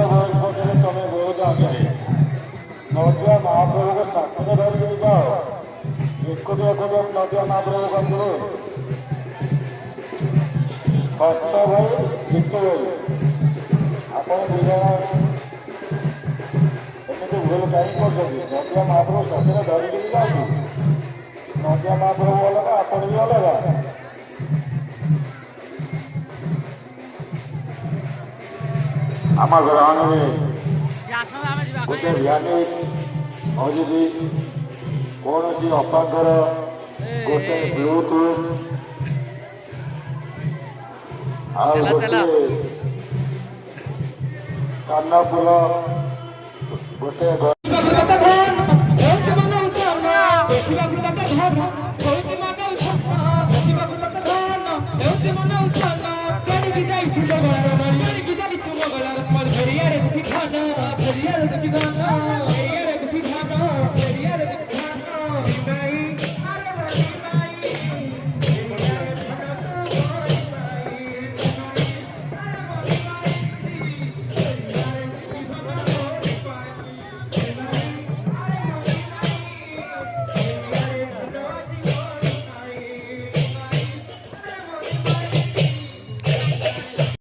सूचना केंद्र तमें बहुत आगे नदिया महाप्रभु को शासन धरिक जाओ एकोटिया नदिया महाप्रभु मंदिर भक्त भाई गीत भाई आप एमती भूल कहीं कर नदिया महाप्रभु शासन धरिक जाऊ नदिया महाप्रभु अलग आपण भी अलग आम ग्रहण में गोटे रियालिट अभी कौन सी अपाधर गोटे ब्लूटूथ गोटे कानफुल गोटे